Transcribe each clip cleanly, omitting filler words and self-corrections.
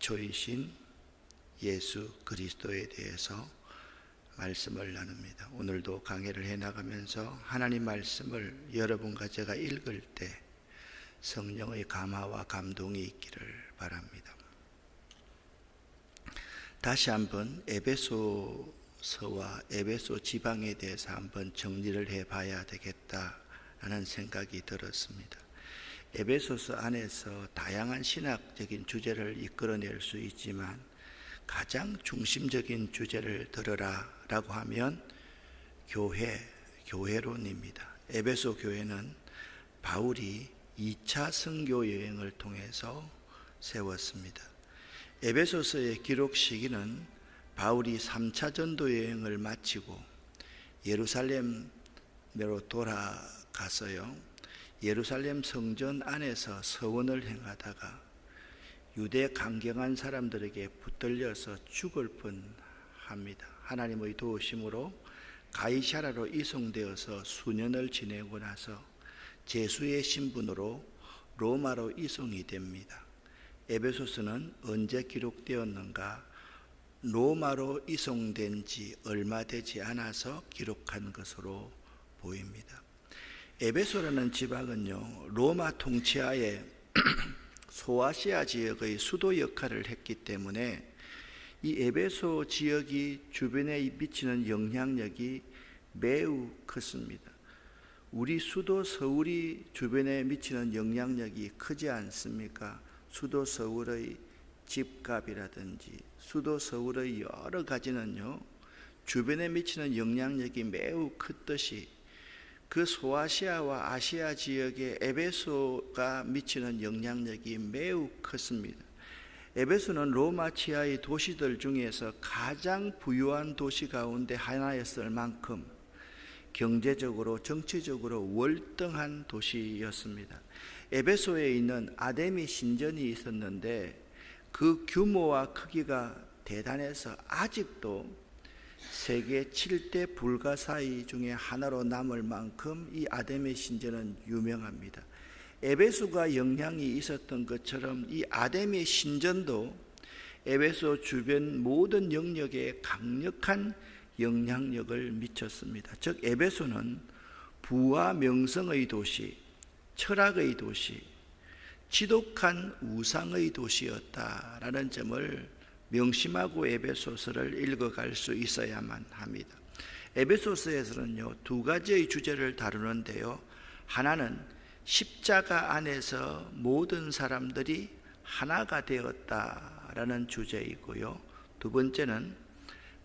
기초이신 예수 그리스도에 대해서 말씀을 나눕니다. 오늘도 강해를 해나가면서 하나님 말씀을 여러분과 제가 읽을 때 성령의 감화와 감동이 있기를 바랍니다. 다시 한번 에베소서와 에베소 지방에 대해서 한번 정리를 해봐야 되겠다라는 생각이 들었습니다. 에베소서 안에서 다양한 신학적인 주제를 이끌어낼 수 있지만 가장 중심적인 주제를 들어라 라고 하면 교회론입니다. 에베소 교회는 바울이 2차 선교 여행을 통해서 세웠습니다. 에베소서의 기록 시기는 바울이 3차 전도 여행을 마치고 예루살렘으로 돌아가서요, 예루살렘 성전 안에서 서원을 행하다가 유대 강경한 사람들에게 붙들려서 죽을 뻔합니다. 하나님의 도우심으로 가이사라로 이송되어서 수년을 지내고 나서 제수의 신분으로 로마로 이송이 됩니다. 에베소서는 언제 기록되었는가? 로마로 이송된 지 얼마 되지 않아서 기록한 것으로 보입니다. 에베소라는 지방은요, 로마 통치하에 소아시아 지역의 수도 역할을 했기 때문에 이 에베소 지역이 주변에 미치는 영향력이 매우 컸습니다. 우리 수도 서울이 주변에 미치는 영향력이 크지 않습니까? 수도 서울의 집값이라든지 수도 서울의 여러 가지는요, 주변에 미치는 영향력이 매우 컸듯이 그 소아시아와 아시아 지역에 에베소가 미치는 영향력이 매우 컸습니다. 에베소는 로마 치하의 도시들 중에서 가장 부유한 도시 가운데 하나였을 만큼 경제적으로 정치적으로 월등한 도시였습니다. 에베소에 있는 아데미 신전이 있었는데 그 규모와 크기가 대단해서 아직도 세계 7대 불가사의 중에 하나로 남을 만큼 이 아데미 신전은 유명합니다. 에베소가 영향이 있었던 것처럼 이 아데미 신전도 에베소 주변 모든 영역에 강력한 영향력을 미쳤습니다. 즉 에베소는 부와 명성의 도시, 철학의 도시, 지독한 우상의 도시였다라는 점을 명심하고 에베소서를 읽어갈 수 있어야만 합니다. 에베소서에서는요, 두 가지의 주제를 다루는데요, 하나는 십자가 안에서 모든 사람들이 하나가 되었다라는 주제이고요, 두 번째는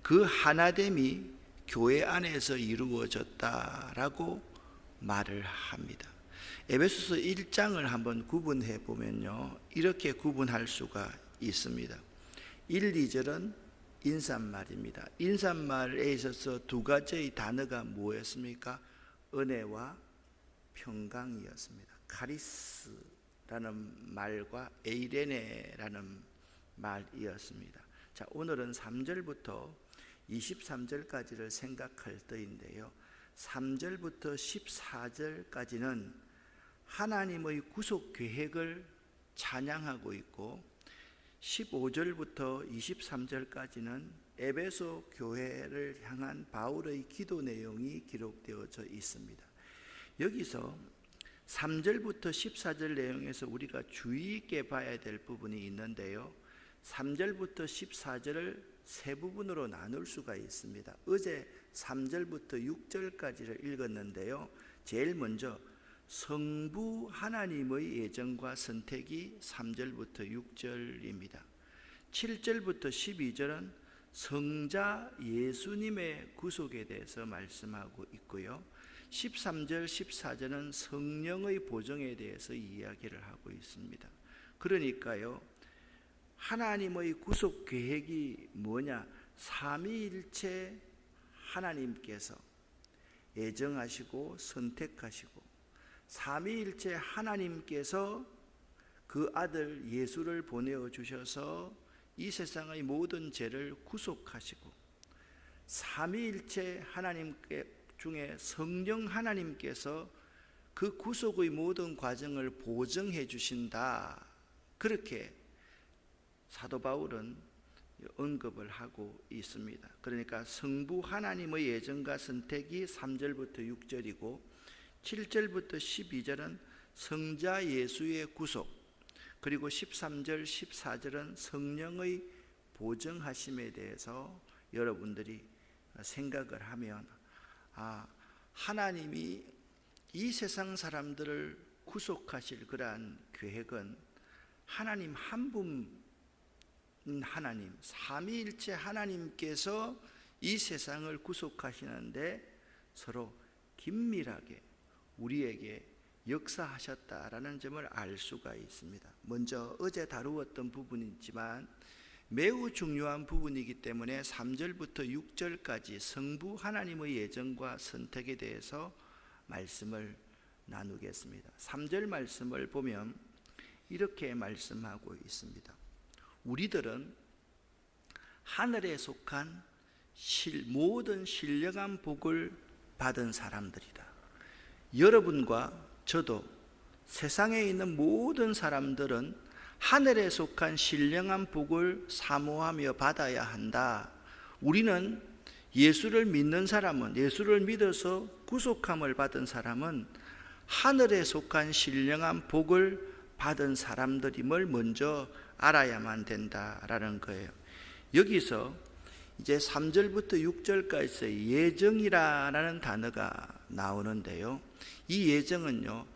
그 하나됨이 교회 안에서 이루어졌다라고 말을 합니다. 에베소서 1장을 한번 구분해 보면요, 이렇게 구분할 수가 있습니다. 1, 2절은 인사말입니다. 인사말에 있어서 두 가지의 단어가 뭐였습니까? 은혜와 평강이었습니다. 카리스라는 말과 에이레네라는 말이었습니다. 자, 오늘은 3절부터 23절까지를 생각할 때인데요, 3절부터 14절까지는 하나님의 구속 계획을 찬양하고 있고 15절부터 23절까지는 에베소 교회를 향한 바울의 기도 내용이 기록되어져 있습니다. 여기서 3절부터 14절 내용에서 우리가 주의 있게 봐야 될 부분이 있는데요, 3절부터 14절을 세 부분으로 나눌 수가 있습니다. 어제 3절부터 6절까지를 읽었는데요, 제일 먼저 성부 하나님의 예정과 선택이 3절부터 6절입니다. 7절부터 12절은 성자 예수님의 구속에 대해서 말씀하고 있고요, 13절, 14절은 성령의 보정에 대해서 이야기를 하고 있습니다. 그러니까요, 하나님의 구속 계획이 뭐냐? 삼위일체 하나님께서 예정하시고 선택하시고 삼위일체 하나님께서 그 아들 예수를 보내어 주셔서 이 세상의 모든 죄를 구속하시고 삼위일체 하나님 중에 성령 하나님께서 그 구속의 모든 과정을 보증해 주신다, 그렇게 사도 바울은 언급을 하고 있습니다. 그러니까 성부 하나님의 예정과 선택이 3절부터 6절이고 7절부터 12절은 성자 예수의 구속, 그리고 13절, 14절은 성령의 보정하심에 대해서 여러분들이 생각을 하면 하나님이 이 세상 사람들을 구속하실 그러한 계획은 하나님 한 분 하나님, 삼위일체 하나님께서 이 세상을 구속하시는데 서로 긴밀하게 우리에게 역사하셨다라는 점을 알 수가 있습니다. 먼저 어제 다루었던 부분이지만 매우 중요한 부분이기 때문에 3절부터 6절까지 성부 하나님의 예정과 선택에 대해서 말씀을 나누겠습니다. 3절 말씀을 보면 이렇게 말씀하고 있습니다. 우리들은 하늘에 속한 모든 신령한 복을 받은 사람들이다. 여러분과 저도 세상에 있는 모든 사람들은 하늘에 속한 신령한 복을 사모하며 받아야 한다. 우리는 예수를 믿는 사람은, 예수를 믿어서 구속함을 받은 사람은 하늘에 속한 신령한 복을 받은 사람들임을 먼저 알아야만 된다라는 거예요. 여기서 이제 3절부터 6절까지 예정이라는 단어가 나오는데요. 이 예정은요,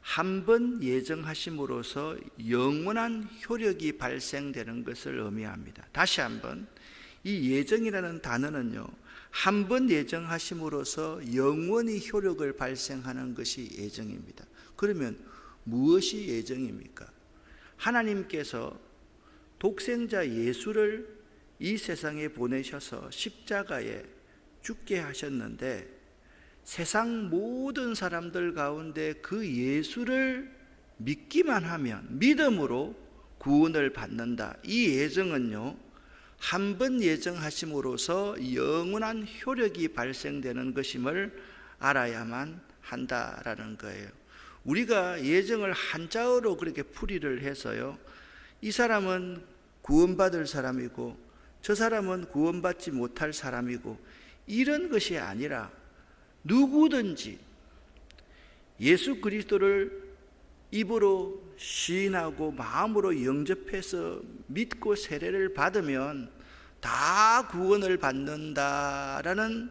한 번 예정하심으로써 영원한 효력이 발생되는 것을 의미합니다. 다시 한번, 이 예정이라는 단어는요, 한 번 예정하심으로써 영원히 효력을 발생하는 것이 예정입니다. 그러면 무엇이 예정입니까? 하나님께서 독생자 예수를 이 세상에 보내셔서 십자가에 죽게 하셨는데 세상 모든 사람들 가운데 그 예수를 믿기만 하면 믿음으로 구원을 받는다. 이 예정은요, 한 번 예정하심으로써 영원한 효력이 발생되는 것임을 알아야만 한다라는 거예요. 우리가 예정을 한자어로 그렇게 풀이를 해서요, 이 사람은 구원받을 사람이고 저 사람은 구원받지 못할 사람이고 이런 것이 아니라 누구든지 예수 그리스도를 입으로 시인하고 마음으로 영접해서 믿고 세례를 받으면 다 구원을 받는다라는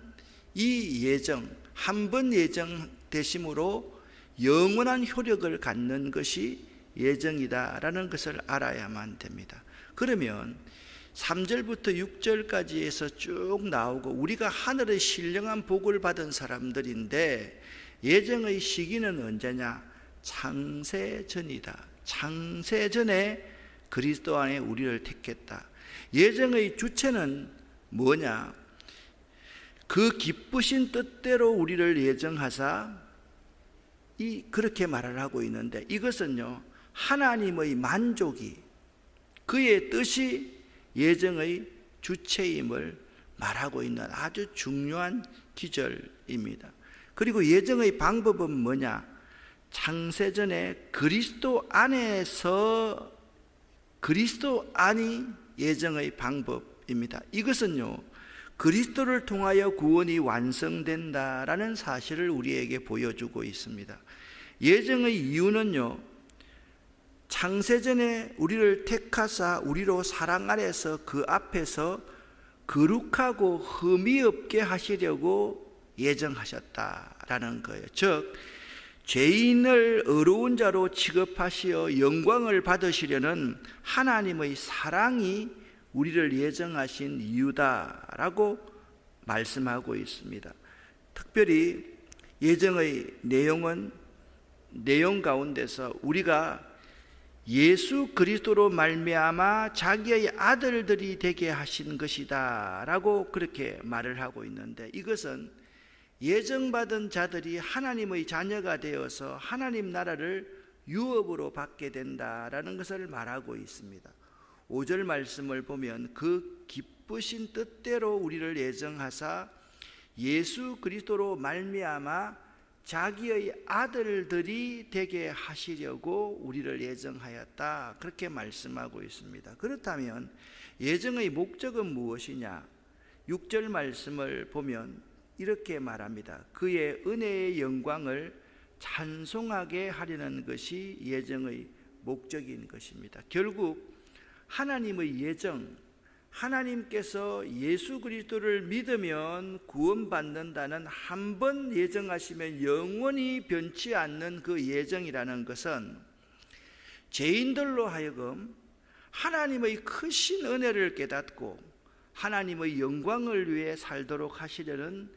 이 예정, 한 번 예정되심으로 영원한 효력을 갖는 것이 예정이다라는 것을 알아야만 됩니다. 그러면 3절부터 6절까지 해서 쭉 나오고 우리가 하늘의 신령한 복을 받은 사람들인데 예정의 시기는 언제냐? 창세전이다. 창세전에 그리스도 안에 우리를 택했다. 예정의 주체는 뭐냐? 그 기쁘신 뜻대로 우리를 예정하사 그렇게 말을 하고 있는데 이것은요, 하나님의 만족이, 그의 뜻이 예정의 주체임을 말하고 있는 아주 중요한 기절입니다. 그리고 예정의 방법은 뭐냐? 창세전에 그리스도 안에서, 그리스도 안이 예정의 방법입니다. 이것은요, 그리스도를 통하여 구원이 완성된다라는 사실을 우리에게 보여주고 있습니다. 예정의 이유는요, 창세전에 우리를 택하사 우리로 사랑 안에서 그 앞에서 거룩하고 흠이 없게 하시려고 예정하셨다라는 거예요. 즉 죄인을 의로운 자로 취급하시어 영광을 받으시려는 하나님의 사랑이 우리를 예정하신 이유다라고 말씀하고 있습니다. 특별히 예정의 내용 가운데서 우리가 예수 그리스도로 말미암아 자기의 아들들이 되게 하신 것이다 라고 그렇게 말을 하고 있는데, 이것은 예정받은 자들이 하나님의 자녀가 되어서 하나님 나라를 유업으로 받게 된다라는 것을 말하고 있습니다. 5절 말씀을 보면 그 기쁘신 뜻대로 우리를 예정하사 예수 그리스도로 말미암아 자기의 아들들이 되게 하시려고 우리를 예정하였다, 그렇게 말씀하고 있습니다. 그렇다면 예정의 목적은 무엇이냐? 6절 말씀을 보면 이렇게 말합니다. 그의 은혜의 영광을 찬송하게 하려는 것이 예정의 목적인 것입니다. 결국 하나님의 예정, 하나님께서 예수 그리스도를 믿으면 구원받는다는 한 번 예정하시면 영원히 변치 않는 그 예정이라는 것은 죄인들로 하여금 하나님의 크신 은혜를 깨닫고 하나님의 영광을 위해 살도록 하시려는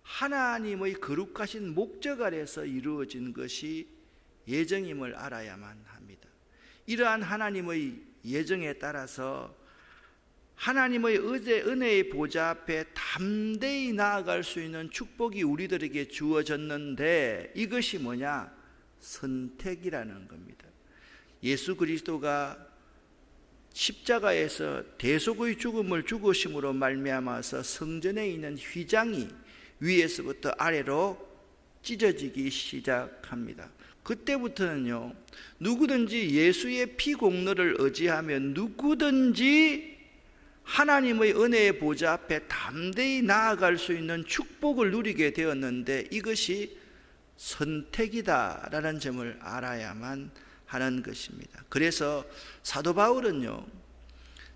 하나님의 거룩하신 목적 아래서 이루어진 것이 예정임을 알아야만 합니다. 이러한 하나님의 예정에 따라서 하나님의 은혜의 보좌 앞에 담대히 나아갈 수 있는 축복이 우리들에게 주어졌는데, 이것이 뭐냐? 선택이라는 겁니다. 예수 그리스도가 십자가에서 대속의 죽음을 죽으심으로 말미암아서 성전에 있는 휘장이 위에서부터 아래로 찢어지기 시작합니다. 그때부터는요, 누구든지 예수의 피 공로를 의지하며 누구든지 하나님의 은혜의 보좌 앞에 담대히 나아갈 수 있는 축복을 누리게 되었는데, 이것이 선택이다라는 점을 알아야만 하는 것입니다. 그래서 사도 바울은요,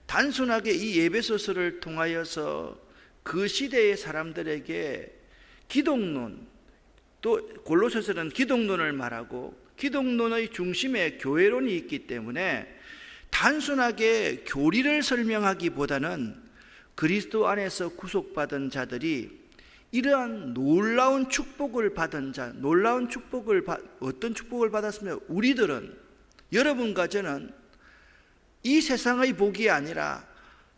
단순하게 이 에베소서를 통하여서 그 시대의 사람들에게 기독론, 또 골로새서는 기독론을 말하고 기독론의 중심에 교회론이 있기 때문에 단순하게 교리를 설명하기보다는 그리스도 안에서 구속받은 자들이 이러한 놀라운 축복을 받은 자, 어떤 축복을 받았으면 우리들은, 여러분과 저는 이 세상의 복이 아니라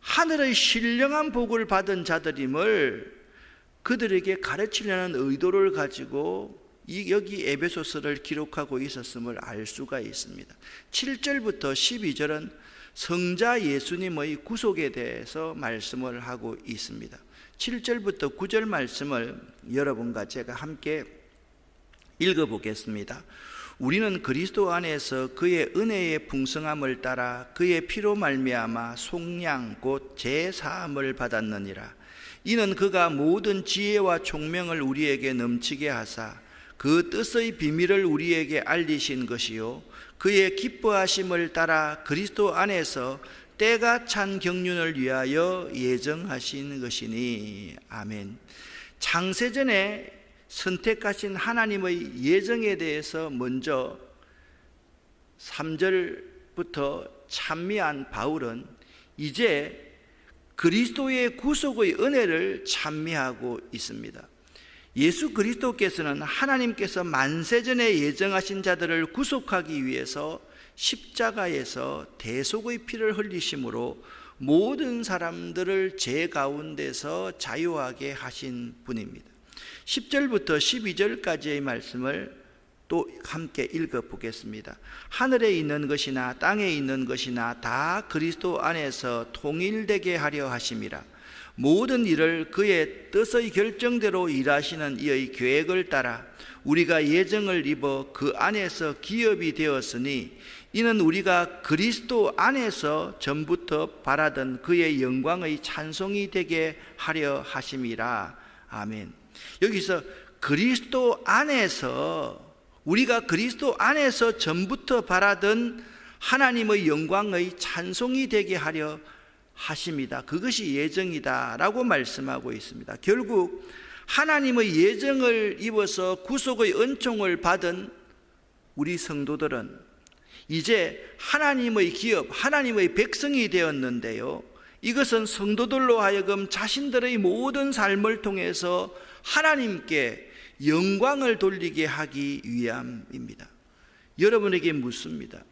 하늘의 신령한 복을 받은 자들임을 그들에게 가르치려는 의도를 가지고 여기 에베소서를 기록하고 있었음을 알 수가 있습니다. 7절부터 12절은 성자 예수님의 구속에 대해서 말씀을 하고 있습니다. 7절부터 9절 말씀을 여러분과 제가 함께 읽어보겠습니다. 우리는 그리스도 안에서 그의 은혜의 풍성함을 따라 그의 피로 말미암아 속량 곧 제사함을 받았느니라. 이는 그가 모든 지혜와 총명을 우리에게 넘치게 하사 그 뜻의 비밀을 우리에게 알리신 것이요, 그의 기뻐하심을 따라 그리스도 안에서 때가 찬 경륜을 위하여 예정하신 것이니. 아멘. 창세전에 선택하신 하나님의 예정에 대해서 먼저 3절부터 찬미한 바울은 이제 그리스도의 구속의 은혜를 찬미하고 있습니다. 예수 그리스도께서는 하나님께서 만세전에 예정하신 자들을 구속하기 위해서 십자가에서 대속의 피를 흘리심으로 모든 사람들을 죄 가운데서 자유하게 하신 분입니다. 10절부터 12절까지의 말씀을 또 함께 읽어보겠습니다. 하늘에 있는 것이나 땅에 있는 것이나 다 그리스도 안에서 통일되게 하려 하심이라. 모든 일을 그의 뜻의 결정대로 일하시는 이의 계획을 따라 우리가 예정을 입어 그 안에서 기업이 되었으니, 이는 우리가 그리스도 안에서 전부터 바라던 그의 영광의 찬송이 되게 하려 하심이라. 아멘. 여기서 그리스도 안에서, 우리가 그리스도 안에서 전부터 바라던 하나님의 영광의 찬송이 되게 하려 하십니다. 그것이 예정이다 라고 말씀하고 있습니다. 결국 하나님의 예정을 입어서 구속의 은총을 받은 우리 성도들은 이제 하나님의 기업, 하나님의 백성이 되었는데요, 이것은 성도들로 하여금 자신들의 모든 삶을 통해서 하나님께 영광을 돌리게 하기 위함입니다. 여러분에게 묻습니다.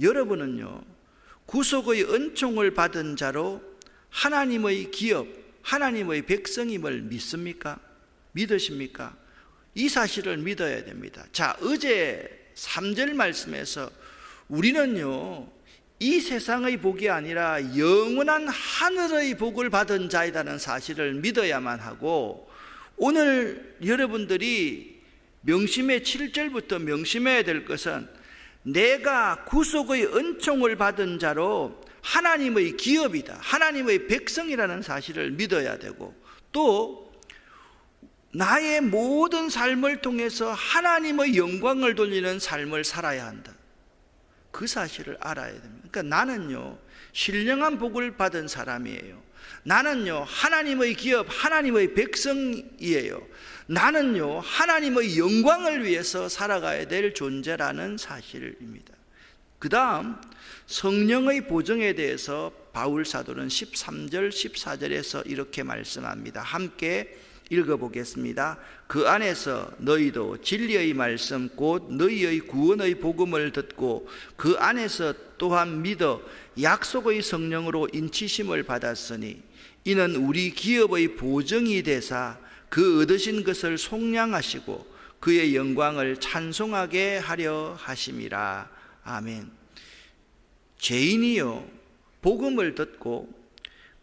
여러분은요, 구속의 은총을 받은 자로 하나님의 기업, 하나님의 백성임을 믿습니까? 믿으십니까? 이 사실을 믿어야 됩니다. 자, 어제 3절 말씀에서 우리는요, 이 세상의 복이 아니라 영원한 하늘의 복을 받은 자이라는 사실을 믿어야만 하고, 오늘 여러분들이 명심의 7절부터 명심해야 될 것은 내가 구속의 은총을 받은 자로 하나님의 기업이다, 하나님의 백성이라는 사실을 믿어야 되고, 또 나의 모든 삶을 통해서 하나님의 영광을 돌리는 삶을 살아야 한다, 그 사실을 알아야 됩니다. 그러니까 나는요 신령한 복을 받은 사람이에요. 나는요 하나님의 기업, 하나님의 백성이에요. 나는요 하나님의 영광을 위해서 살아가야 될 존재라는 사실입니다. 그 다음 성령의 보정에 대해서 바울 사도는 13절 14절에서 이렇게 말씀합니다. 함께 읽어보겠습니다. 그 안에서 너희도 진리의 말씀 곧 너희의 구원의 복음을 듣고 그 안에서 또한 믿어 약속의 성령으로 인치심을 받았으니 이는 우리 기업의 보증이 되사 그 얻으신 것을 속량하시고 그의 영광을 찬송하게 하려 하심이라. 아멘. 죄인이요 복음을 듣고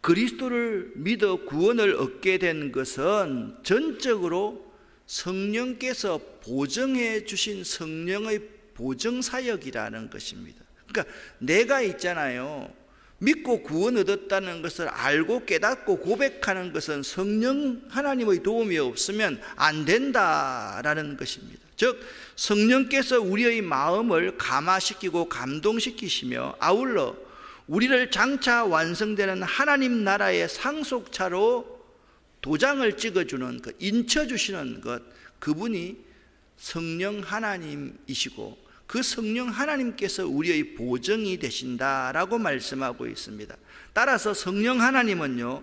그리스도를 믿어 구원을 얻게 된 것은 전적으로 성령께서 보증해 주신 성령의 보증 사역이라는 것입니다. 그러니까 내가 있잖아요, 믿고 구원 얻었다는 것을 알고 깨닫고 고백하는 것은 성령 하나님의 도움이 없으면 안 된다라는 것입니다. 즉 성령께서 우리의 마음을 감화시키고 감동시키시며 아울러 우리를 장차 완성되는 하나님 나라의 상속차로 도장을 찍어주는 것, 인쳐주시는 것, 그분이 성령 하나님이시고 그 성령 하나님께서 우리의 보증이 되신다라고 말씀하고 있습니다. 따라서 성령 하나님은요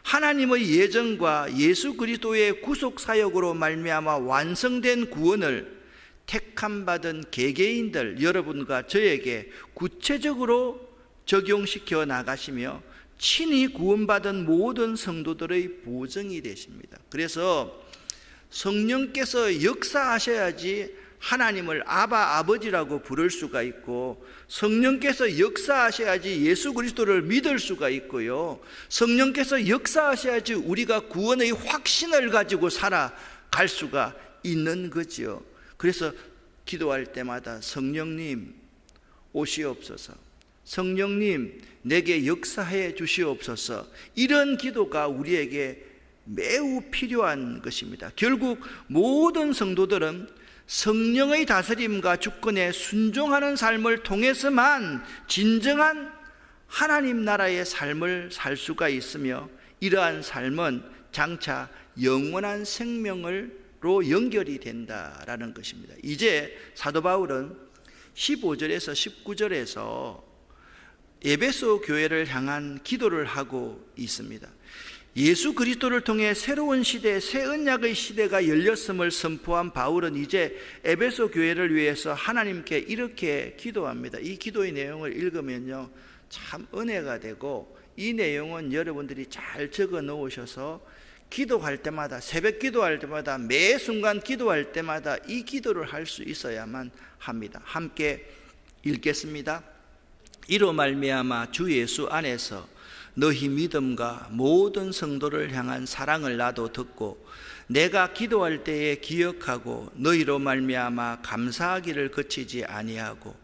하나님의 예정과 예수 그리스도의 구속 사역으로 말미암아 완성된 구원을 택함받은 개개인들 여러분과 저에게 구체적으로 적용시켜 나가시며 친히 구원받은 모든 성도들의 보증이 되십니다. 그래서 성령께서 역사하셔야지 하나님을 아바 아버지라고 부를 수가 있고, 성령께서 역사하셔야지 예수 그리스도를 믿을 수가 있고요, 성령께서 역사하셔야지 우리가 구원의 확신을 가지고 살아갈 수가 있는 거죠. 그래서 기도할 때마다 성령님 오시옵소서, 성령님 내게 역사해 주시옵소서, 이런 기도가 우리에게 매우 필요한 것입니다. 결국 모든 성도들은 성령의 다스림과 주권에 순종하는 삶을 통해서만 진정한 하나님 나라의 삶을 살 수가 있으며, 이러한 삶은 장차 영원한 생명으로 연결이 된다라는 것입니다. 이제 사도 바울은 15절에서 19절에서 에베소 교회를 향한 기도를 하고 있습니다. 예수 그리스도를 통해 새로운 시대, 새 언약의 시대가 열렸음을 선포한 바울은 이제 에베소 교회를 위해서 하나님께 이렇게 기도합니다. 이 기도의 내용을 읽으면요 참 은혜가 되고, 이 내용은 여러분들이 잘 적어 놓으셔서 기도할 때마다, 새벽 기도할 때마다, 매 순간 기도할 때마다 이 기도를 할 수 있어야만 합니다. 함께 읽겠습니다. 이로 말미암아 주 예수 안에서 너희 믿음과 모든 성도를 향한 사랑을 나도 듣고 내가 기도할 때에 기억하고 너희로 말미암아 감사하기를 그치지 아니하고,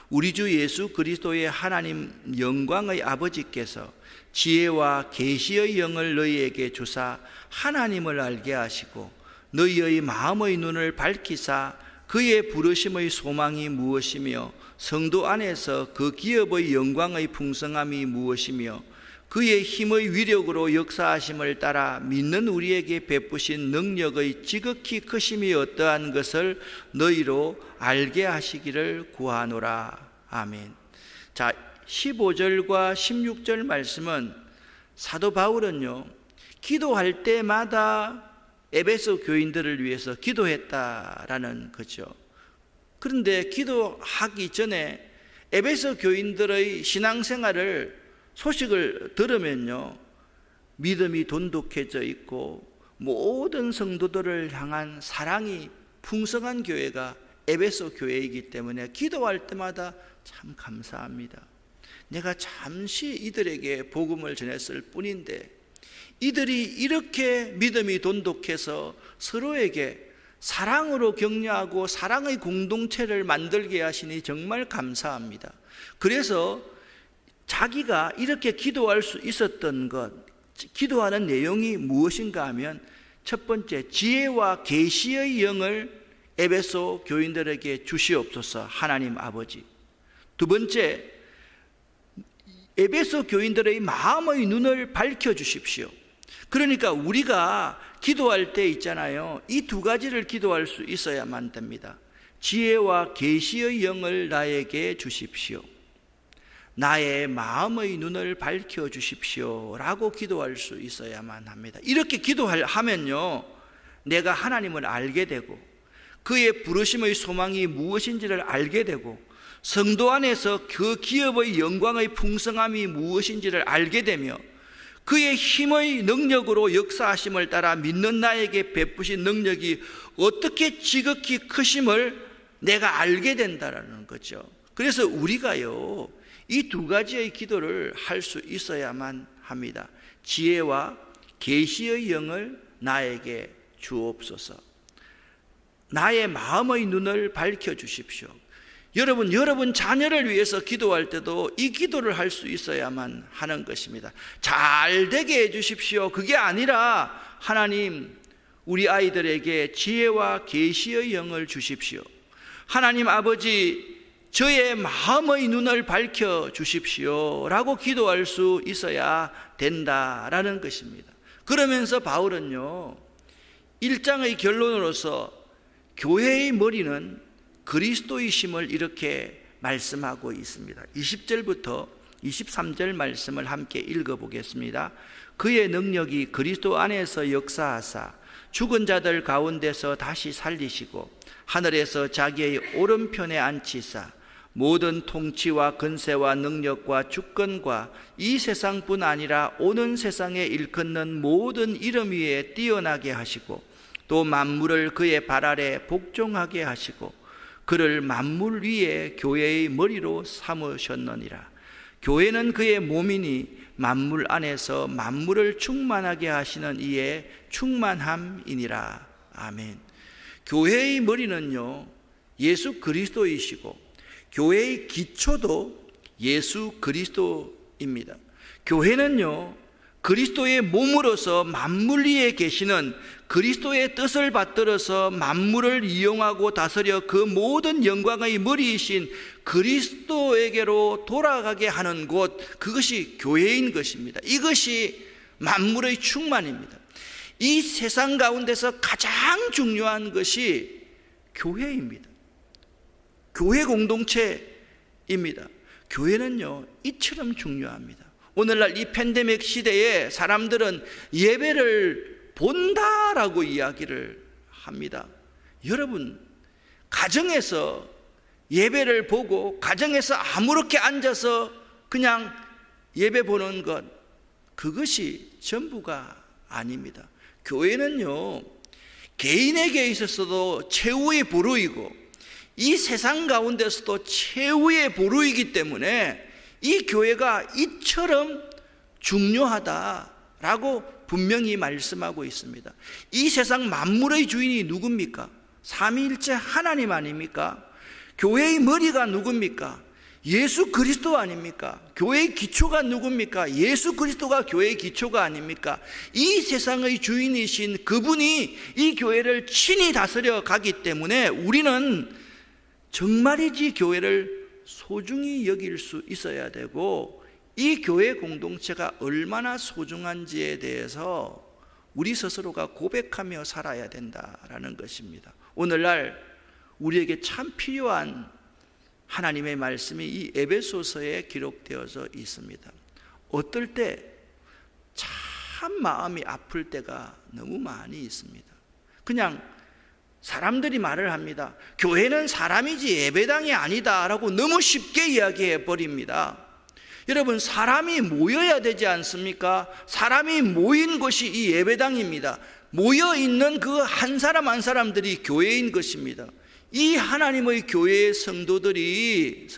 우리 주 예수 그리스도의 하나님 영광의 아버지께서 지혜와 계시의 영을 너희에게 주사 하나님을 알게 하시고 너희의 마음의 눈을 밝히사 그의 부르심의 소망이 무엇이며 성도 안에서 그 기업의 영광의 풍성함이 무엇이며 그의 힘의 위력으로 역사하심을 따라 믿는 우리에게 베푸신 능력의 지극히 크심이 어떠한 것을 너희로 알게 하시기를 구하노라. 아멘. 자, 15절과 16절 말씀은 사도 바울은요 기도할 때마다 에베소 교인들을 위해서 기도했다라는 거죠. 그런데 기도하기 전에 에베소 교인들의 신앙생활을 소식을 들으면요 믿음이 돈독해져 있고 모든 성도들을 향한 사랑이 풍성한 교회가 에베소 교회이기 때문에 기도할 때마다 참 감사합니다. 내가 잠시 이들에게 복음을 전했을 뿐인데 이들이 이렇게 믿음이 돈독해서 서로에게 사랑으로 격려하고 사랑의 공동체를 만들게 하시니 정말 감사합니다. 그래서 자기가 이렇게 기도할 수 있었던 것, 기도하는 내용이 무엇인가 하면 첫 번째, 지혜와 계시의 영을 에베소 교인들에게 주시옵소서 하나님 아버지. 두 번째, 에베소 교인들의 마음의 눈을 밝혀주십시오. 그러니까 우리가 기도할 때 있잖아요, 이 두 가지를 기도할 수 있어야만 됩니다. 지혜와 계시의 영을 나에게 주십시오. 나의 마음의 눈을 밝혀주십시오 라고 기도할 수 있어야만 합니다. 이렇게 기도하면요, 내가 하나님을 알게 되고 그의 부르심의 소망이 무엇인지를 알게 되고 성도 안에서 그 기업의 영광의 풍성함이 무엇인지를 알게 되며 그의 힘의 능력으로 역사하심을 따라 믿는 나에게 베푸신 능력이 어떻게 지극히 크심을 내가 알게 된다는 거죠. 그래서 우리가요, 이 두 가지의 기도를 할 수 있어야만 합니다. 지혜와 계시의 영을 나에게 주옵소서. 나의 마음의 눈을 밝혀주십시오. 여러분 자녀를 위해서 기도할 때도 이 기도를 할 수 있어야만 하는 것입니다. 잘 되게 해주십시오. 그게 아니라 하나님, 우리 아이들에게 지혜와 계시의 영을 주십시오. 하나님 아버지, 저의 마음의 눈을 밝혀주십시오 라고 기도할 수 있어야 된다라는 것입니다. 그러면서 바울은요, 1장의 결론으로서 교회의 머리는 그리스도이심을 이렇게 말씀하고 있습니다. 20절부터 23절 말씀을 함께 읽어보겠습니다. 그의 능력이 그리스도 안에서 역사하사 죽은 자들 가운데서 다시 살리시고 하늘에서 자기의 오른편에 앉히사 모든 통치와 근세와 능력과 주권과 이 세상뿐 아니라 오는 세상에 일컫는 모든 이름 위에 뛰어나게 하시고 또 만물을 그의 발 아래 복종하게 하시고 그를 만물 위에 교회의 머리로 삼으셨느니라. 교회는 그의 몸이니 만물 안에서 만물을 충만하게 하시는 이의 충만함이니라. 아멘. 교회의 머리는요, 예수 그리스도이시고 교회의 기초도 예수 그리스도입니다. 교회는요, 그리스도의 몸으로서 만물 위에 계시는 그리스도의 뜻을 받들어서 만물을 이용하고 다스려 그 모든 영광의 머리이신 그리스도에게로 돌아가게 하는 곳, 그것이 교회인 것입니다. 이것이 만물의 충만입니다. 이 세상 가운데서 가장 중요한 것이 교회입니다. 교회 공동체입니다. 교회는요, 이처럼 중요합니다. 오늘날 이 팬데믹 시대에 사람들은 예배를 본다라고 이야기를 합니다. 여러분, 가정에서 예배를 보고 가정에서 아무렇게 앉아서 그냥 예배 보는 것, 그것이 전부가 아닙니다. 교회는요, 개인에게 있어서도 최후의 보루이고 이 세상 가운데서도 최후의 보루이기 때문에 이 교회가 이처럼 중요하다라고 분명히 말씀하고 있습니다. 이 세상 만물의 주인이 누굽니까? 삼위일체 하나님 아닙니까? 교회의 머리가 누굽니까? 예수 그리스도 아닙니까? 교회의 기초가 누굽니까? 예수 그리스도가 교회의 기초가 아닙니까? 이 세상의 주인이신 그분이 이 교회를 친히 다스려 가기 때문에 우리는 정말이지 교회를 소중히 여길 수 있어야 되고, 이 교회 공동체가 얼마나 소중한지에 대해서 우리 스스로가 고백하며 살아야 된다라는 것입니다. 오늘날 우리에게 참 필요한 하나님의 말씀이 이 에베소서에 기록되어져 있습니다. 어떨 때 참 마음이 아플 때가 너무 많이 있습니다. 그냥 사람들이 말을 합니다. 교회는 사람이지 예배당이 아니다 라고 너무 쉽게 이야기해 버립니다. 여러분, 사람이 모여야 되지 않습니까? 사람이 모인 곳이 이 예배당입니다. 모여있는 그 한 사람 한 사람들이 교회인 것입니다. 이 하나님의 교회의 성도들이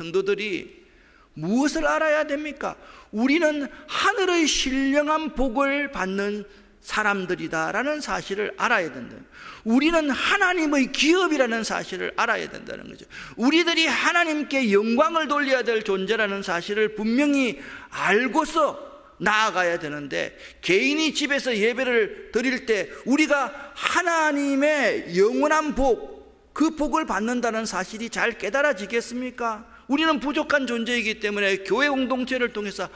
무엇을 알아야 됩니까? 우리는 하늘의 신령한 복을 받는 사람들이다라는 사실을 알아야 된다. 우리는 하나님의 기업이라는 사실을 알아야 된다는 거죠. 우리들이 하나님께 영광을 돌려야 될 존재라는 사실을 분명히 알고서 나아가야 되는데, 개인이 집에서 예배를 드릴 때 우리가 하나님의 영원한 복, 그 복을 받는다는 사실이 잘 깨달아지겠습니까? 우리는 부족한 존재이기 때문에 교회 공동체를 통해서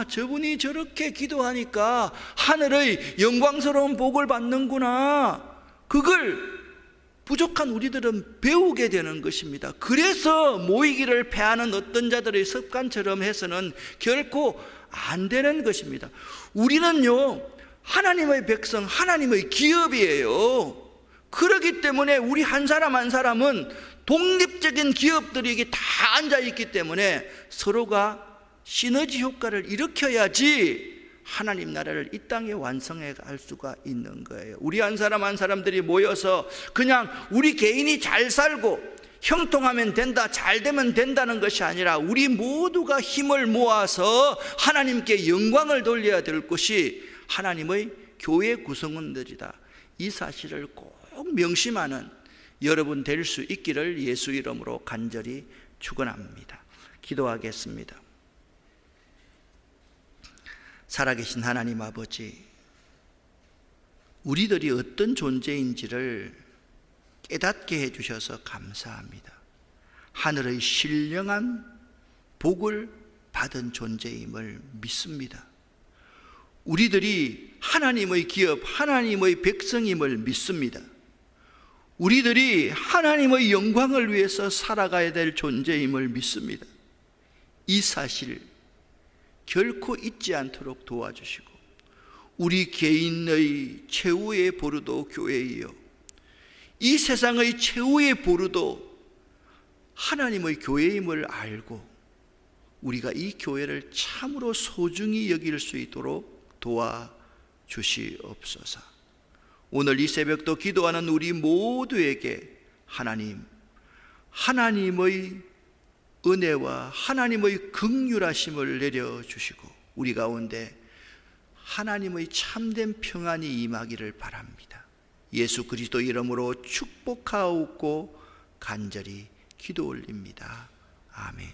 저분이 저렇게 기도하니까 하늘의 영광스러운 복을 받는구나, 그걸 부족한 우리들은 배우게 되는 것입니다. 그래서 모이기를 패하는 어떤 자들의 습관처럼 해서는 결코 안 되는 것입니다. 우리는요, 하나님의 백성, 하나님의 기업이에요. 그렇기 때문에 우리 한 사람 한 사람은 독립적인 기업들이 이게 다 앉아있기 때문에 서로가 시너지 효과를 일으켜야지 하나님 나라를 이 땅에 완성해 갈 수가 있는 거예요. 우리 한 사람 한 사람들이 모여서 그냥 우리 개인이 잘 살고 형통하면 된다, 잘 되면 된다는 것이 아니라 우리 모두가 힘을 모아서 하나님께 영광을 돌려야 될 것이 하나님의 교회 구성원들이다. 이 사실을 꼭 명심하는 여러분 될 수 있기를 예수 이름으로 간절히 축원합니다. 기도하겠습니다. 살아계신 하나님 아버지, 우리들이 어떤 존재인지를 깨닫게 해주셔서 감사합니다. 하늘의 신령한 복을 받은 존재임을 믿습니다. 우리들이 하나님의 기업, 하나님의 백성임을 믿습니다. 우리들이 하나님의 영광을 위해서 살아가야 될 존재임을 믿습니다. 이 사실 결코 잊지 않도록 도와주시고, 우리 개인의 최후의 보루도 교회이요, 이 세상의 최후의 보루도 하나님의 교회임을 알고 우리가 이 교회를 참으로 소중히 여길 수 있도록 도와주시옵소서. 오늘 이 새벽도 기도하는 우리 모두에게 하나님의 은혜와 하나님의 긍휼하심을 내려주시고 우리 가운데 하나님의 참된 평안이 임하기를 바랍니다. 예수 그리스도 이름으로 축복하옵고 간절히 기도 올립니다. 아멘.